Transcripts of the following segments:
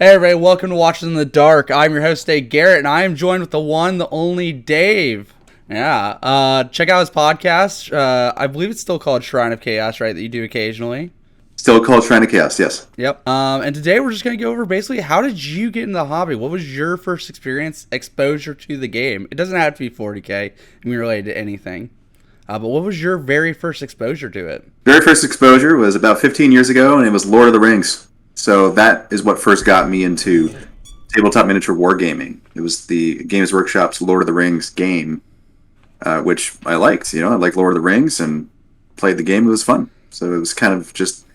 Hey everybody, welcome to Watching in the Dark. I'm your host, Dave Garrett, and I am joined with the one, the only Dave. Yeah, check out his podcast. I believe it's still called Shrine of Chaos, right, that you do occasionally. Still called Shrine of Chaos, yes. Yep. And today we're just going to go over basically how did you get into the hobby? What was your first exposure to the game? It doesn't have to be 40K and be related to anything. But what was your very first exposure to it? Very first exposure was about 15 years ago, and it was Lord of the Rings. So that is what first got me into tabletop miniature wargaming. It was the Games Workshop's Lord of the Rings game, which I liked. I liked Lord of the Rings and played the game. It was fun. So it was kind of just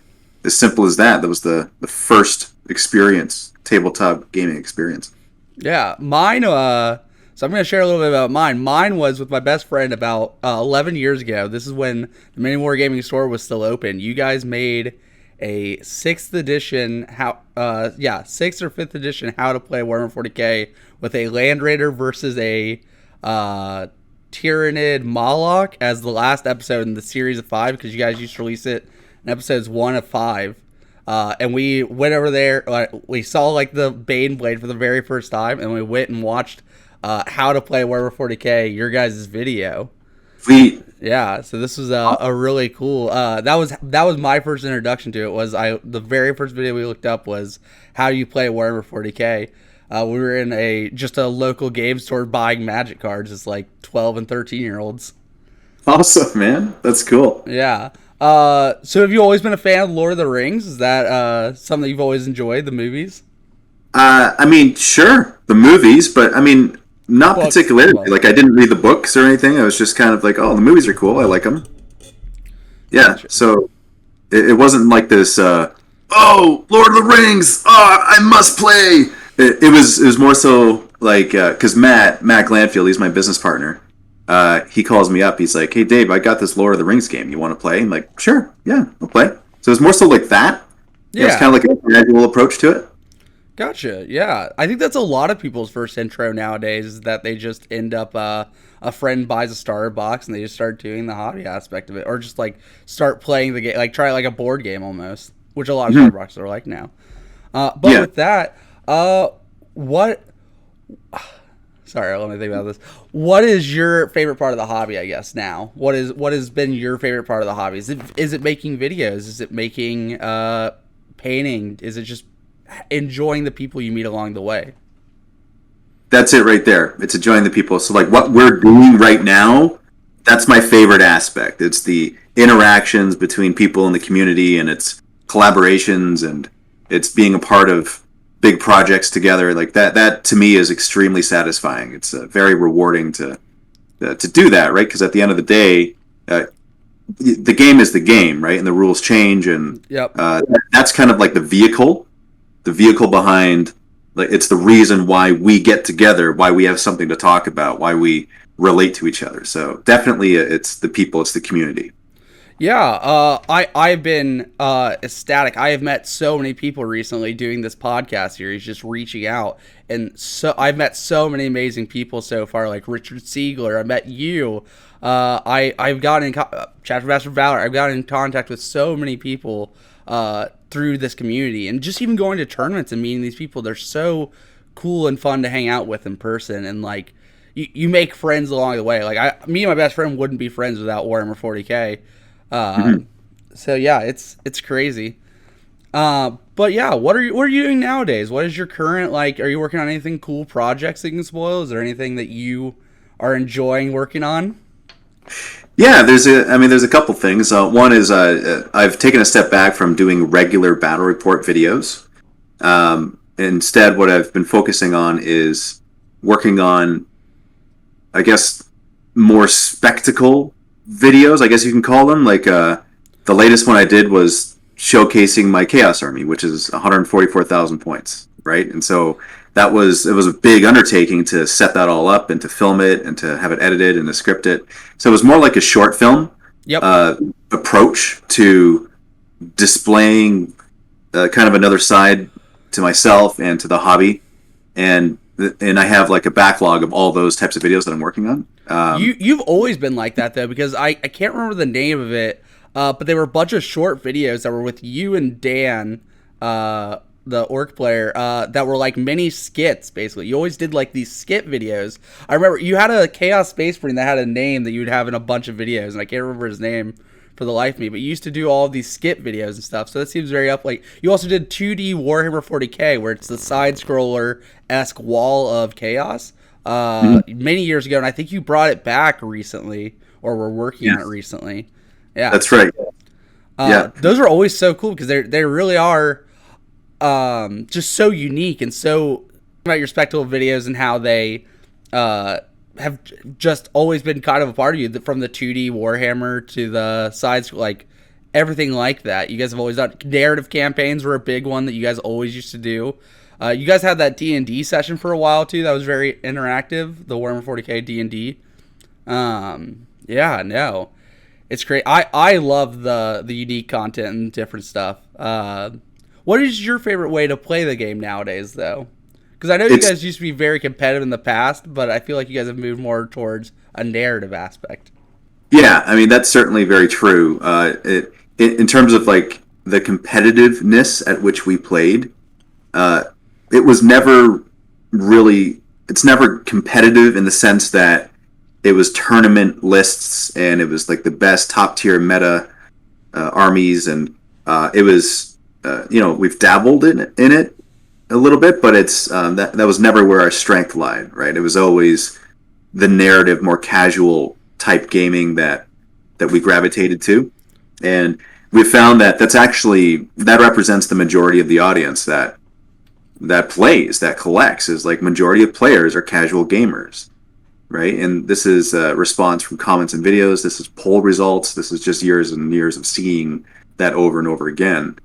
as simple as that. That was the first experience, tabletop gaming experience. Yeah, mine, so I'm going to share a little bit about mine. Mine was with my best friend about 11 years ago. This is when the Miniwargaming store was still open. You guys made a 6th edition, 6th or 5th edition How to Play Warhammer 40K with a Land Raider versus a Tyrannid Moloch as the last episode in the series of 5, because you guys used to release it in episodes 1 of 5. And we went over there, we saw the Bane Blade for the very first time, and we went and watched How to Play Warhammer 40K, your guys' video. Sweet. Yeah, so this was a really cool. That was my first introduction to it. The very first video we looked up was how you play Warhammer 40K. We were in just a local game store buying Magic cards. It's 12 and 13-year-olds. Awesome, man. That's cool. Yeah. So have you always been a fan of Lord of the Rings? Is that something that you've always enjoyed, the movies? Sure, the movies, but not Books. particularly. I didn't read the books or anything. I was just kind of oh, the movies are cool. I like them. Yeah, Gotcha. so it wasn't like this, Lord of the Rings, I must play. It was more so because Matt Glanfield, he's my business partner. He calls me up. He's like, "Hey, Dave, I got this Lord of the Rings game. You want to play?" I'm like, "Sure, yeah, I'll play." So it's more so like that. Yeah. It's kind of like a gradual approach to it. Gotcha. Yeah, I think that's a lot of people's first intro nowadays, is that they just end up a friend buys a starter box and they just start doing the hobby aspect of it, or just start playing the game, try a board game almost, which a lot of starter boxes are like now. But Yeah. with that, what? Sorry, let me think about this. What is your favorite part of the hobby? I guess now, what has been your favorite part of the hobby? Is it making videos? Is it making painting? Is it just enjoying the people you meet along the way? That's it right there. It's enjoying the people. So what we're doing right now, that's my favorite aspect. It's the interactions between people in the community, and it's collaborations, and it's being a part of big projects together. That to me is extremely satisfying. It's very rewarding to do that, right? Because at the end of the day, the game is the game, right? And the rules change, and Yep. that's kind of like the vehicle behind. It's the reason why we get together, why we have something to talk about, why we relate to each other. So definitely, it's the people, it's the community. Yeah, I've been ecstatic. I have met so many people recently doing this podcast series, just reaching out, and so I've met so many amazing people so far, like Richard Siegler. I met you. I've gotten in Chapter Master Valor. I've gotten in contact with so many people through this community, and just even going to tournaments and meeting these people. They're so cool and fun to hang out with in person, and you make friends along the way. Me and my best friend wouldn't be friends without Warhammer 40K. So yeah, it's crazy. But yeah, what are you doing nowadays? What is your current, are you working on anything cool projects that you can spoil? Is there anything that you are enjoying working on? Yeah, there's a couple things. One is I've taken a step back from doing regular battle report videos. Instead, what I've been focusing on is working on, I guess, more spectacle videos, I guess you can call them. The latest one I did was showcasing my Chaos Army, which is 144,000 points, right? And so it was a big undertaking to set that all up and to film it and to have it edited and to script it. So it was more like a short film approach to displaying kind of another side to myself and to the hobby. And I have a backlog of all those types of videos that I'm working on. You've always been like that, though, because I can't remember the name of it, but they were a bunch of short videos that were with you and Dan the orc player, that were like mini skits. Basically, you always did like these skit videos. I remember you had a Chaos Space Marine that had a name that you would have in a bunch of videos, and I can't remember his name for the life of me. But you used to do all of these skit videos and stuff. So that seems very up. Like you also did 2D Warhammer 40K, where it's the side scroller esque wall of chaos. Many years ago, and I think you brought it back recently, or were working on it recently. Yeah, That's right. those are always so cool because they really are just so unique and so about your spectacle videos and how they have just always been kind of a part of you from the 2D Warhammer to the sides, like everything like that. You guys have always done narrative campaigns were a big one that you guys always used to do. You guys had that D&D session for a while too. That was very interactive. The Warhammer 40K D&D. Yeah, no, it's great. I love the unique content and different stuff. What is your favorite way to play the game nowadays, though? Because I know you guys used to be very competitive in the past, but I feel like you guys have moved more towards a narrative aspect. Yeah, I mean that's certainly very true. In terms of like the competitiveness at which we played, it was never really. It's never competitive in the sense that it was tournament lists and it was like the best top tier meta armies, and it was we've dabbled in it a little bit, but it's that was never where our strength lied. Right, it was always the narrative, more casual type gaming that we gravitated to, and we found that that represents the majority of the audience that plays, that collects, is like majority of players are casual gamers, right? And this is a response from comments and videos. This is poll results. This is just years and years of seeing that over and over again.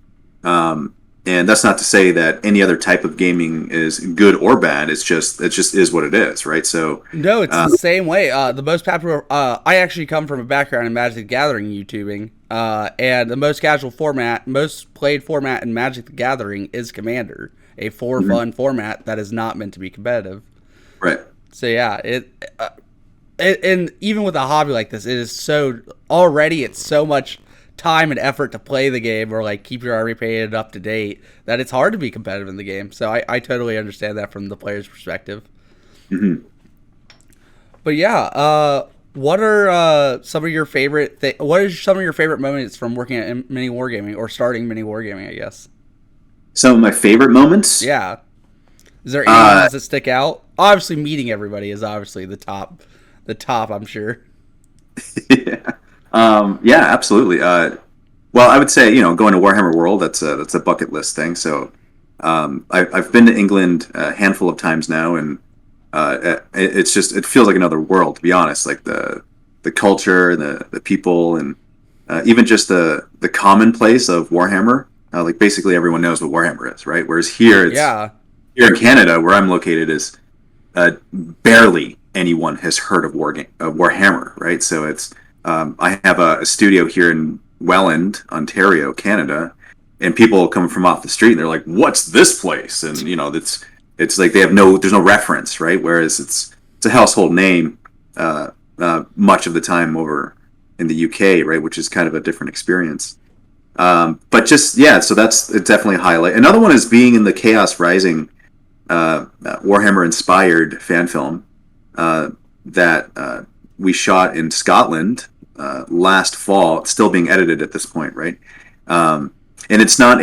And that's not to say that any other type of gaming is good or bad. It just is what it is, right? So no, it's the same way. The most popular. I actually come from a background in Magic the Gathering YouTubing, and the most casual format, most played format in Magic the Gathering is Commander, a for fun format that is not meant to be competitive. Right. So yeah, and even with a hobby like this, it is so already it's so much time and effort to play the game or like keep your army painted up to date that it's hard to be competitive in the game. So I totally understand that from the player's perspective. Mm-hmm. But yeah, what are some of your favorite what is some of your favorite moments from working at Mini Wargaming or starting Mini Wargaming, I guess? Some of my favorite moments? Yeah. Is there any ones that stick out? Obviously meeting everybody is obviously the top, I'm sure. Yeah. Yeah, absolutely. Well, I would say going to Warhammer World, that's a bucket list thing. So I've been to England a handful of times now, and it feels like another world, to be honest. Like the culture, the people, and even just the commonplace of Warhammer. Like basically everyone knows what Warhammer is, right? Whereas here, here in Canada, where I'm located, is barely anyone has heard of Warhammer, right? So it's I have a studio here in Welland, Ontario, Canada, and people come from off the street and they're like, "What's this place?" And it's like there's no reference, right? Whereas it's a household name much of the time over in the UK, right? Which is kind of a different experience. But just so it's definitely a highlight. Another one is being in the Chaos Rising Warhammer inspired fan film that we shot in Scotland last fall. It's still being edited at this point, right? And it's not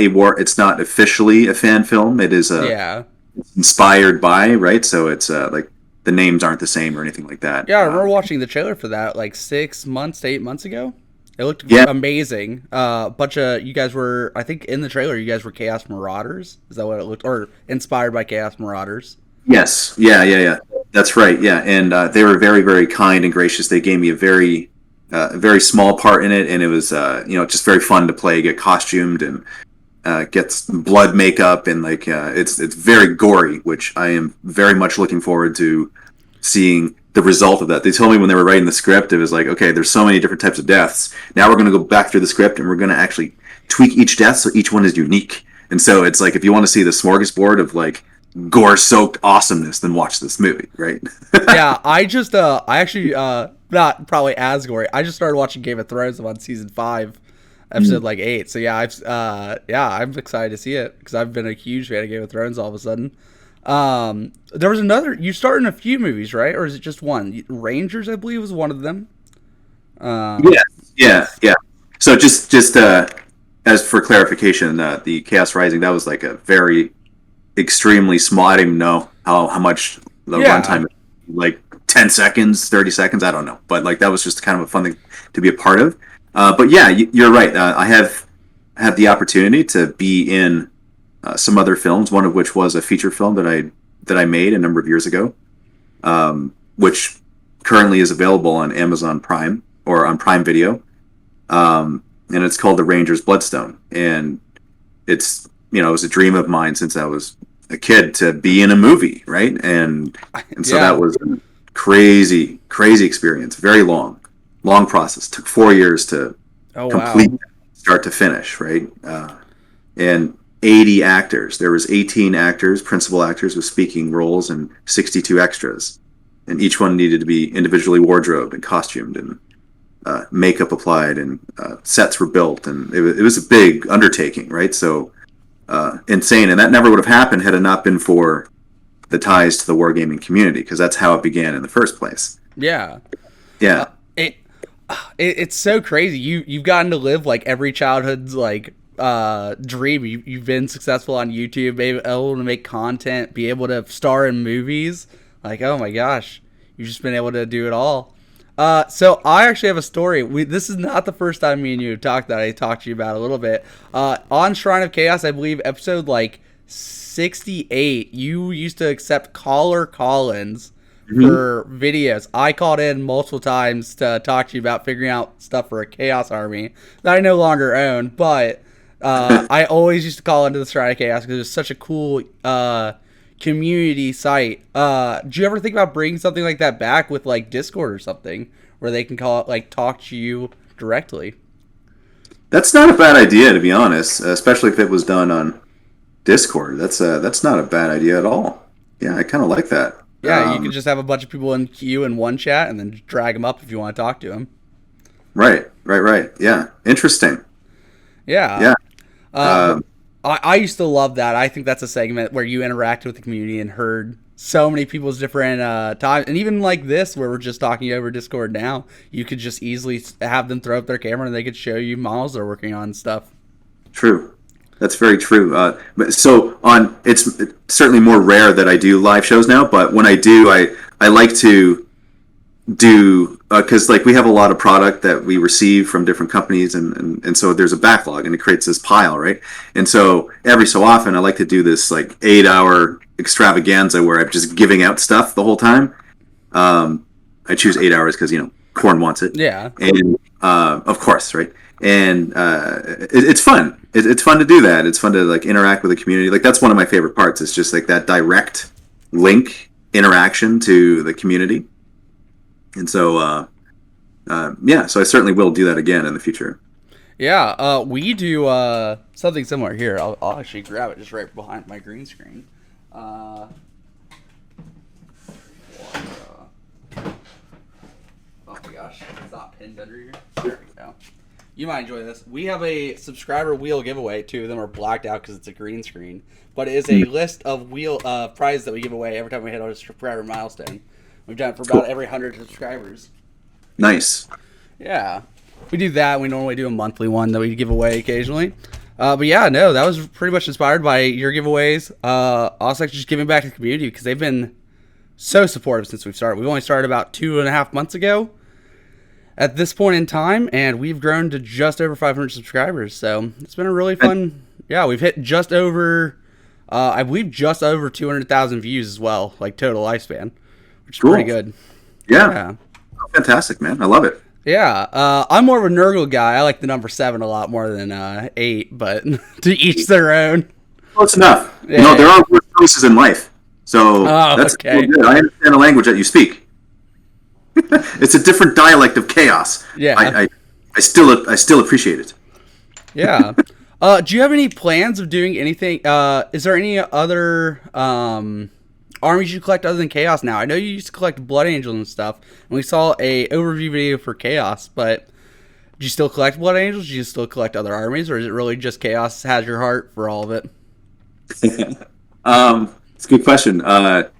officially a fan film. It is it's inspired by, right? So it's like the names aren't the same or anything like that. Yeah, I remember watching the trailer for that like 6 months to 8 months ago. It looked amazing. Bunch of you guys were, I think, in the trailer. You guys were Chaos Marauders. Is that what it looked, or inspired by Chaos Marauders? Yes. Yeah. That's right. Yeah, and they were very, very kind and gracious. They gave me a very small part in it, and it was just very fun to play. Get costumed and get blood makeup, and like it's very gory, which I am very much looking forward to seeing the result of that. They told me when they were writing the script, it was like, okay, there's so many different types of deaths. Now we're going to go back through the script and we're going to actually tweak each death so each one is unique. And so it's like, if you want to see the smorgasbord of like gore-soaked awesomeness, then watch this movie, right? Yeah, I actually, not probably as gory. I just started watching Game of Thrones. I'm on season 5. episode like 8. So yeah, I'm excited to see it because I've been a huge fan of Game of Thrones all of a sudden. There was another. You starred in a few movies, right? Or is it just one? Rangers, I believe, was one of them. Yeah. So just as for clarification, the Chaos Rising, that was like a very extremely small. I don't even know how much the runtime, like 10 seconds, 30 seconds. I don't know, but like that was just kind of a fun thing to be a part of. But yeah, you're right. I have had the opportunity to be in some other films. One of which was a feature film that I made a number of years ago, which currently is available on Amazon Prime or on Prime Video. And it's called The Rangers Bloodstone. And it's, it was a dream of mine since I was a kid to be in a movie, right? And so that was a crazy experience. Very long process. Took 4 years to complete, start to finish, right? And 80 actors. There was 18 actors, principal actors with speaking roles, and 62 extras. And each one needed to be individually wardrobed and costumed and makeup applied, and sets were built, and it was a big undertaking, right? So insane, and that never would have happened had it not been for the ties to the wargaming community, because that's how it began in the first place. It's so crazy. You've gotten to live like every childhood's like dream. You've been successful on YouTube, able to make content, be able to star in movies. Like, oh my gosh, you've just been able to do it all. So I actually have a story. This is not the first time me and you have talked that I talked to you about a little bit. On Shrine of Chaos, I believe episode like 68, you used to accept caller call-ins for videos. I called in multiple times to talk to you about figuring out stuff for a Chaos Army that I no longer own, but I always used to call into the Shrine of Chaos because it's such a cool community site. Do you ever think about bringing something like that back with like Discord or something where they can call it, like, talk to you directly? That's not a bad idea, to be honest, especially if it was done on Discord. That's not a bad idea at all. Yeah, I kind of like that. Yeah, you could just have a bunch of people in queue in one chat and then drag them up if you want to talk to them. Right. Yeah, interesting. Yeah. I used to love that. I think that's a segment where you interacted with the community and heard so many people's different times. And even like this, where we're just talking over Discord now, you could just easily have them throw up their camera and they could show you models they're working on and stuff. True. That's very true. It's certainly more rare that I do live shows now, but when I do, I like to do, because like we have a lot of product that we receive from different companies, and so there's a backlog and it creates this pile, right? And so every so often I like to do this like 8-hour extravaganza where I'm just giving out stuff the whole time. I choose 8 hours because Corn wants it. Yeah. And of course, right? And it's fun. It's fun to do that. It's fun to like interact with the community. Like that's one of my favorite parts. It's just like that direct link interaction to the community. And so, so I certainly will do that again in the future. Yeah, we do something similar here. I'll actually grab it just right behind my green screen. Oh my gosh, it's not pinned under here. There we go. You might enjoy this. We have a subscriber wheel giveaway. 2 of them are blacked out because it's a green screen. But it is a list of wheel prizes that we give away every time we hit our subscriber milestone. We've done it for about every 100 subscribers. Nice. Yeah. We do that. We normally do a monthly one that we give away occasionally. But yeah, no, that was pretty much inspired by your giveaways. Also, just giving back to the community because they've been so supportive since we've started. We've only started about 2.5 months ago at this point in time, and we've grown to just over 500 subscribers. So it's been a really fun. Yeah, we've hit just over, I believe, just over 200,000 views as well, like total lifespan, which is pretty good. Yeah. Fantastic, man. I love it. Yeah, I'm more of a Nurgle guy. I like the number 7 a lot more than 8, but to each their own. Close enough. Yeah. There are worse choices in life, so that's okay. Good. I understand the language that you speak. It's a different dialect of chaos. Yeah, I still appreciate it. Yeah. Do you have any plans of doing anything? Is there any other armies you collect other than Chaos now? I know you used to collect Blood Angels and stuff, and we saw a overview video for Chaos, but Do you still collect Blood Angels? Do you still collect other armies, or is it really just Chaos has your heart for all of it? It's a good question. No,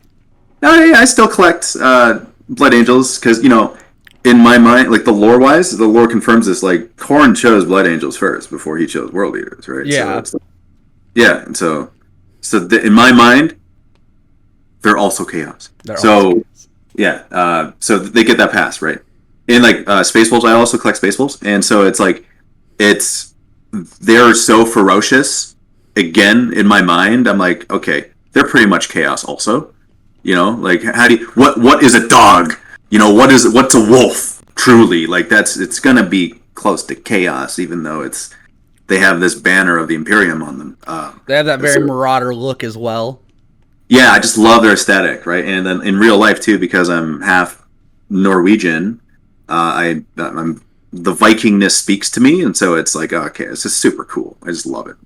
yeah, I still collect Blood Angels because in my mind, like the lore wise, the lore confirms this. Like Khorne chose Blood Angels first before he chose World Leaders, right? Yeah. So yeah, and in my mind, they're also Chaos. Yeah, so they get that pass, right? And like Space Wolves, I also collect Space Wolves, and so it's like they're so ferocious. Again, in my mind, I'm like, okay, they're pretty much Chaos also. Like what is a dog? What's a wolf truly? Like it's gonna be close to Chaos, even though they have this banner of the Imperium on them. They have that very Marauder look as well. Yeah, I just love their aesthetic, right? And then in real life too, because I'm half Norwegian, I'm the Vikingness speaks to me, and so it's like, okay, it's just super cool. I just love it.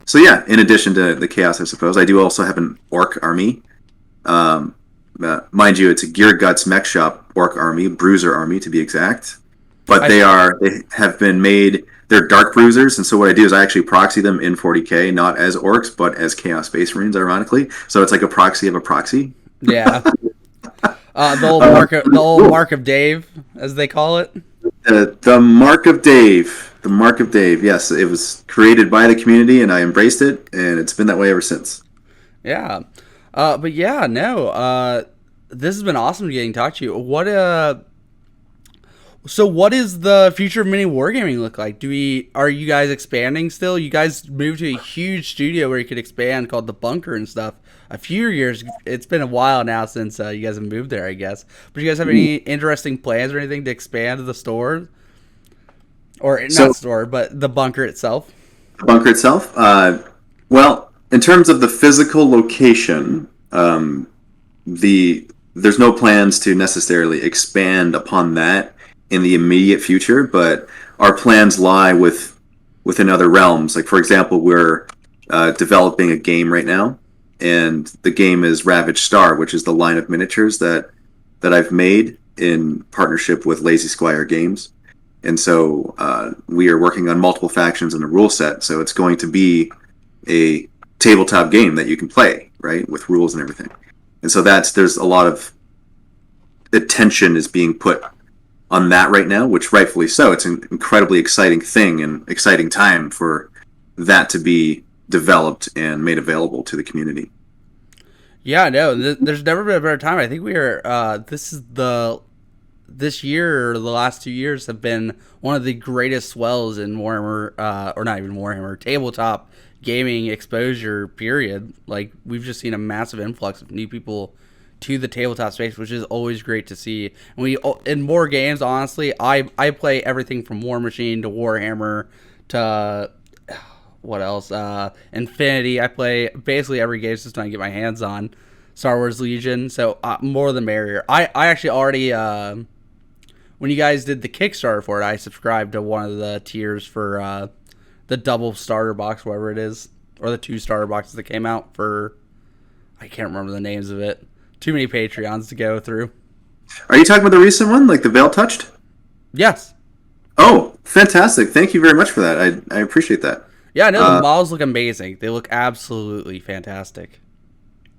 So yeah, in addition to the Chaos, I suppose I do also have an Orc army. Mind you, it's a Gear Guts Mech Shop Orc army, Bruiser army to be exact. But they have been made. They're Dark Bruisers, and so what I do is I actually proxy them in 40k, not as Orcs, but as Chaos Space Marines, ironically. So it's like a proxy of a proxy. Yeah. The old Mark of Dave, as they call it. The Mark of Dave. The Mark of Dave. Yes, it was created by the community, and I embraced it, and it's been that way ever since. Yeah. But yeah, no. This has been awesome getting to talk to you. So what does the future of mini wargaming look like? Are you guys expanding still? You guys moved to a huge studio where you could expand called the Bunker and stuff. A few years, it's been a while now since you guys have moved there, I guess. But you guys have any interesting plans or anything to expand the store? Or not store, but the Bunker itself? The Bunker itself? Well, in terms of the physical location, there's no plans to necessarily expand upon that in the immediate future, but our plans lie within other realms. Like, for example, we're developing a game right now, and the game is Ravaged Star, which is the line of miniatures that I've made in partnership with Lazy Squire Games. And so we are working on multiple factions in a rule set, so it's going to be a tabletop game that you can play, right, with rules and everything. And so there's a lot of attention is being put on that right now, which rightfully so. It's an incredibly exciting thing and exciting time for that to be developed and made available to the community. Yeah, no, there's never been a better time. I think this year or the last 2 years have been one of the greatest swells in Warhammer, or not even Warhammer, tabletop gaming exposure, period. Like, we've just seen a massive influx of new people to the tabletop space, which is always great to see. And in more games, honestly, I play everything from War Machine to Warhammer to what else? Infinity. I play basically every game system I can get my hands on. Star Wars Legion. So more the merrier. I actually already when you guys did the Kickstarter for it, I subscribed to one of the tiers for the double starter box, whatever it is, or the 2 starter boxes that came out for. I can't remember the names of it. Too many Patreons to go through. Are you talking about the recent one, like the Veil Touched? Yes. Oh, fantastic. Thank you very much for that. I appreciate that. Yeah, no, the models look amazing. They look absolutely fantastic.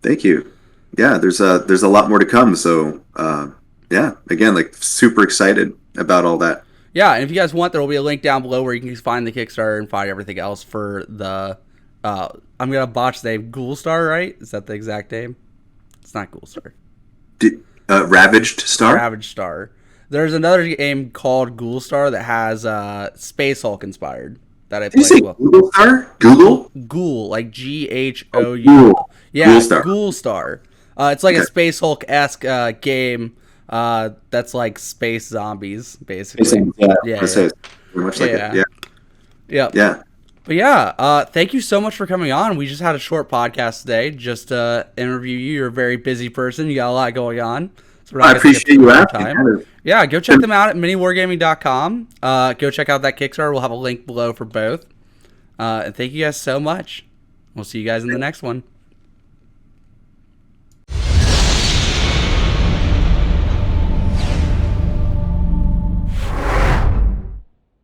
Thank you. Yeah, there's a lot more to come. So, yeah, again, like super excited about all that. Yeah, and if you guys want, there will be a link down below where you can find the Kickstarter and find everything else for the, I'm going to botch the name, Ghoulstar, right? Is that the exact name? It's not Ghoulstar. Ravaged Star? Ravaged Star. There's another game called Ghoulstar that has Space Hulk inspired that I played. Did you say Google Star? Google? Ghoul, like Ghou. Ghoul. Yeah, Ghoulstar. It's like a Space Hulk-esque game that's like space zombies, basically. Yeah. Very much like it. Yeah. Yeah. But yeah, thank you so much for coming on. We just had a short podcast today just to interview you. You're a very busy person. You got a lot going on. So I appreciate you asking. Yeah, go check them out at miniwargaming.com. Go check out that Kickstarter. We'll have a link below for both. And thank you guys so much. We'll see you guys in the next one.